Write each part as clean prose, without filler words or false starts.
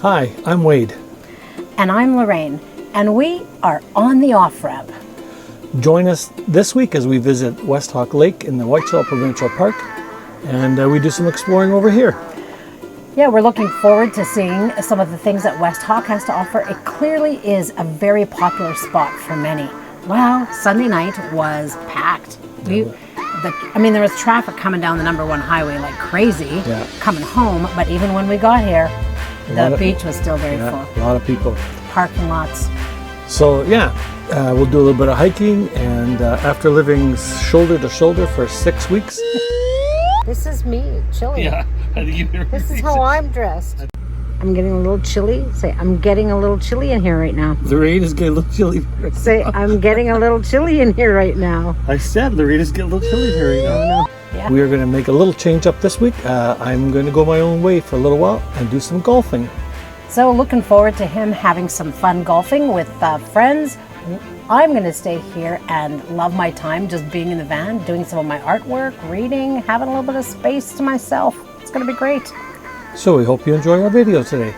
Hi, I'm Wade. And I'm Lorraine, and we are on the off-ramp. Join us this week as we visit West Hawk Lake in the Whiteshell Provincial Park, and we do some exploring over here. Yeah, we're looking forward to seeing some of the things that West Hawk has to offer. It clearly is a very popular spot for many. Well, Sunday night was packed. There was traffic coming down the #1 highway like crazy, coming home, but even when we got here, the beach was still very full. A lot of people. Parking lots. So we'll do a little bit of hiking, and after living shoulder to shoulder for 6 weeks. This is me, chilly. Yeah, this is how I'm dressed. I'm getting a little chilly. Say, I'm getting a little chilly in here right now. Lorraine is getting a little chilly. Say, I'm getting a little chilly in here right now. I said Lorraine is getting a little chilly here right now. Oh, no. Yeah. We are going to make a little change up this week. I'm going to go my own way for a little while and do some golfing. So looking forward to him having some fun golfing with friends. I'm going to stay here and love my time just being in the van, doing some of my artwork, reading, having a little bit of space to myself. It's going to be great. So we hope you enjoy our video today.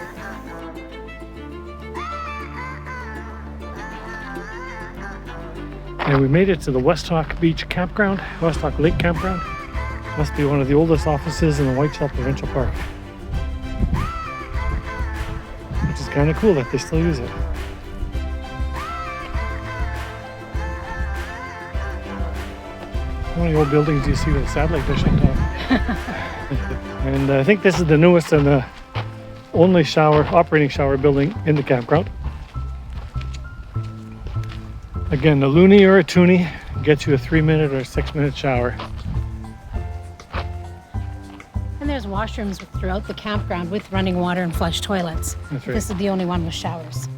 And we made it to the West Hawk Beach Campground, West Hawk Lake Campground. Must be one of the oldest offices in the Whiteshell Provincial Park. Which is kind of cool that they still use it. How many old buildings do you see with a satellite dish on top? And I think this is the newest and the only operating shower building in the campground. Again, the Looney or a Toonie gets you a 3-minute or 6-minute shower. And there's washrooms throughout the campground with running water and flush toilets. That's right. This is the only one with showers.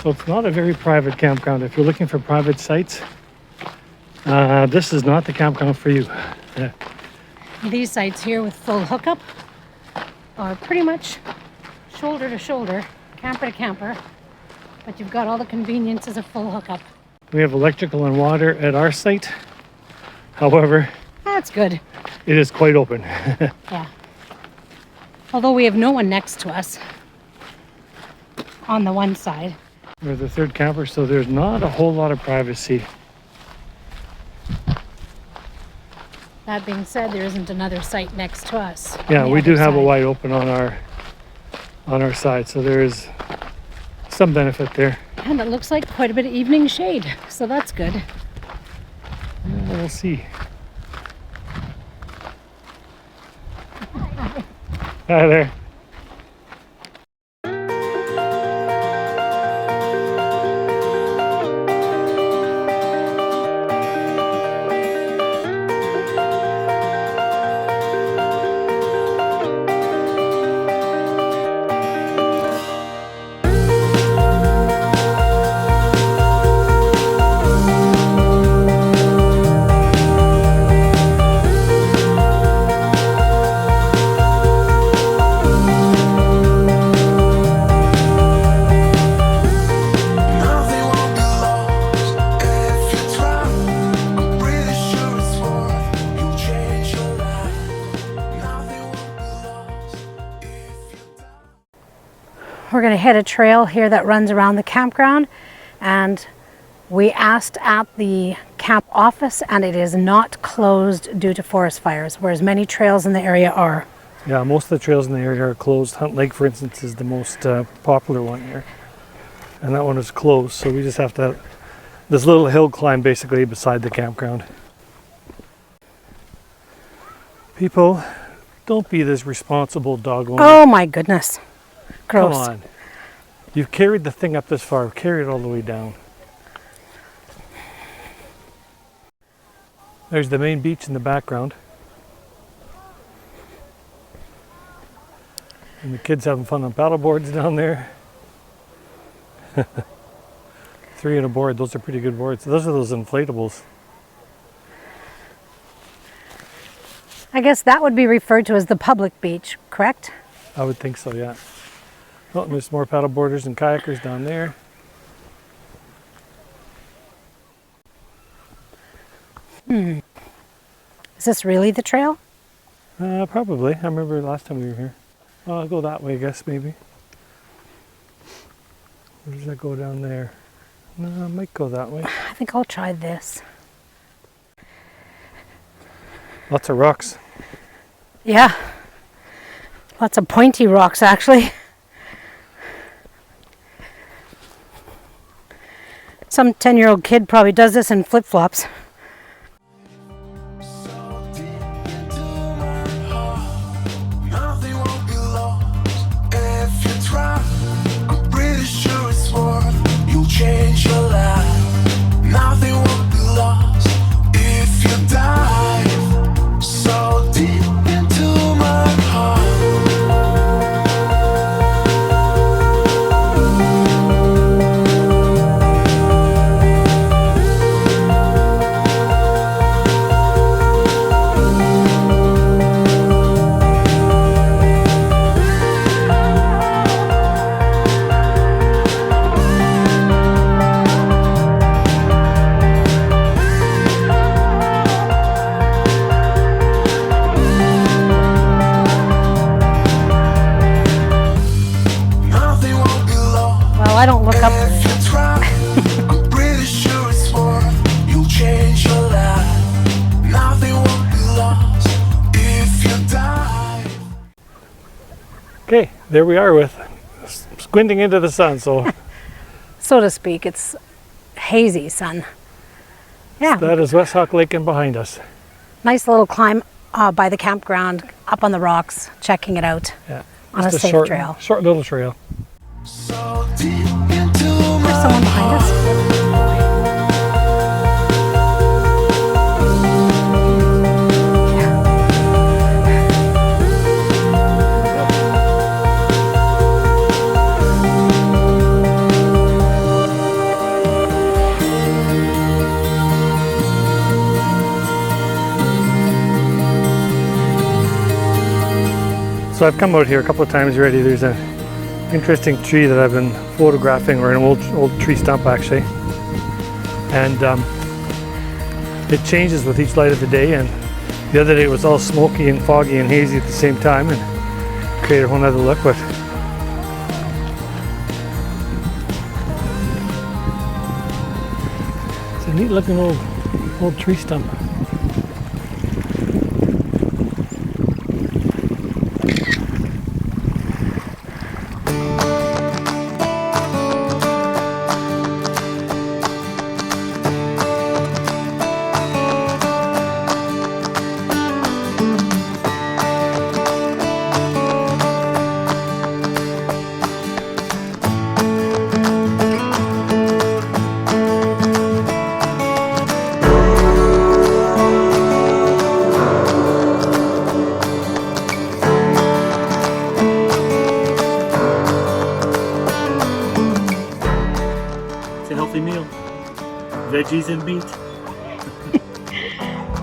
So it's not a very private campground. If you're looking for private sites, this is not the campground for you. These sites here with full hookup are pretty much shoulder to shoulder, camper to camper, but you've got all the conveniences of full hookup. We have electrical and water at our site. However, that's good. It is quite open. Yeah. Although we have no one next to us on the one side. We're the third camper, so there's not a whole lot of privacy. That being said, there isn't another site next to us. Yeah, we do have a wide open on our side, so there is some benefit there. And it looks like quite a bit of evening shade, so that's good. Yeah, we'll see. Hi there. We're going to hit a trail here that runs around the campground, and we asked at the camp office and it is not closed due to forest fires, whereas many trails in the area are. Yeah, most of the trails in the area are closed. Hunt Lake, for instance, is the most popular one here, and that one is closed, so we just have to have this little hill climb basically beside the campground. People, don't be this responsible dog owner. Oh my goodness. Gross. Come on. You've carried the thing up this far. Carry it all the way down. There's the main beach in the background. And the kids having fun on paddle boards down there. 3 on a board. Those are pretty good boards. Those are those inflatables. I guess that would be referred to as the public beach, correct? I would think so, yeah. Oh, and there's more paddle boarders and kayakers down there. Is this really the trail? Probably. I remember last time we were here. Well, I'll go that way, I guess, maybe. Or does that go down there? No, it might go that way. I think I'll try this. Lots of rocks. Yeah. Lots of pointy rocks, actually. Some 10-year-old kid probably does this in flip-flops. Change your life. Nothing will be lost if you dive so deep into my heart. I don't look up. If you try, I'm pretty sure it's worth. You'll change your life. Nothing will be lost if you dive. Okay, there we are with squinting into the sun. So So to speak, it's hazy sun. Yeah, that is West Hawk Lake and behind us. nice little climb by the campground, up on the rocks, checking it out Yeah, on a just safe short, trail. short little trail. So deep into There's my someone behind us. So I've come out here a couple of times already. There's an interesting tree that I've been photographing, or an old tree stump actually, and it changes with each light of the day. And the other day it was all smoky and foggy and hazy at the same time, and created a whole nother look. But it's a neat looking old tree stump. A healthy meal. Veggies and meat.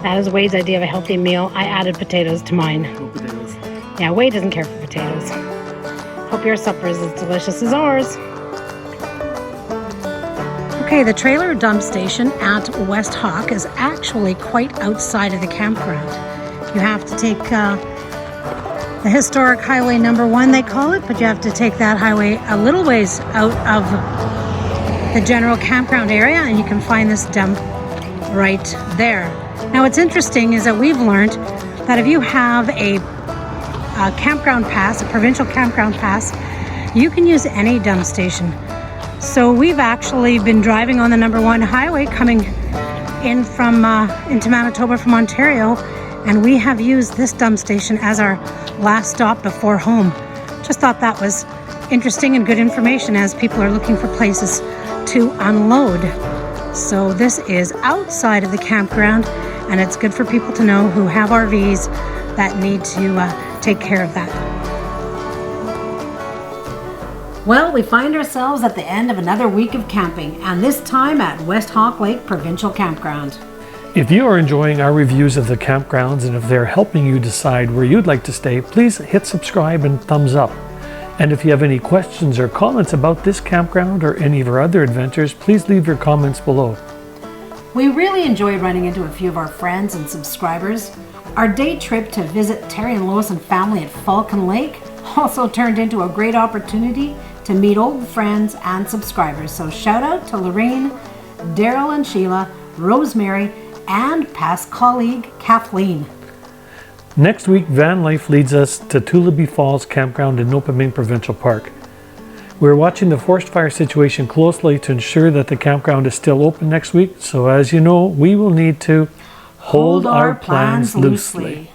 That is Wade's idea of a healthy meal. I added potatoes to mine. No potatoes. Yeah, Wade doesn't care for potatoes. Hope your supper is as delicious as ours. Okay, the trailer dump station at West Hawk is actually quite outside of the campground. You have to take the historic highway number 1, they call it, but you have to take that highway a little ways out of the general campground area, and you can find this dump right there. Now what's interesting is that we've learned that if you have a campground pass, a provincial campground pass, you can use any dump station. So we've actually been driving on the number 1 highway coming in from into Manitoba from Ontario, and we have used this dump station as our last stop before home. Just thought that was interesting and good information as people are looking for places to unload. So this is outside of the campground, and it's good for people to know who have RVs that need to take care of that. Well, we find ourselves at the end of another week of camping, and this time at West Hawk Lake Provincial Campground. If you are enjoying our reviews of the campgrounds, and if they're helping you decide where you'd like to stay, please hit subscribe and thumbs up. And if you have any questions or comments about this campground or any of our other adventures, please leave your comments below. We really enjoyed running into a few of our friends and subscribers. Our day trip to visit Terry and Lois and family at Falcon Lake also turned into a great opportunity to meet old friends and subscribers. So shout out to Lorraine, Daryl and Sheila, Rosemary, and past colleague Kathleen. Next week, van life leads us to Tullaby Falls Campground in Nopaming Provincial Park. We're watching the forest fire situation closely to ensure that the campground is still open next week. So as you know, we will need to hold our plans loosely.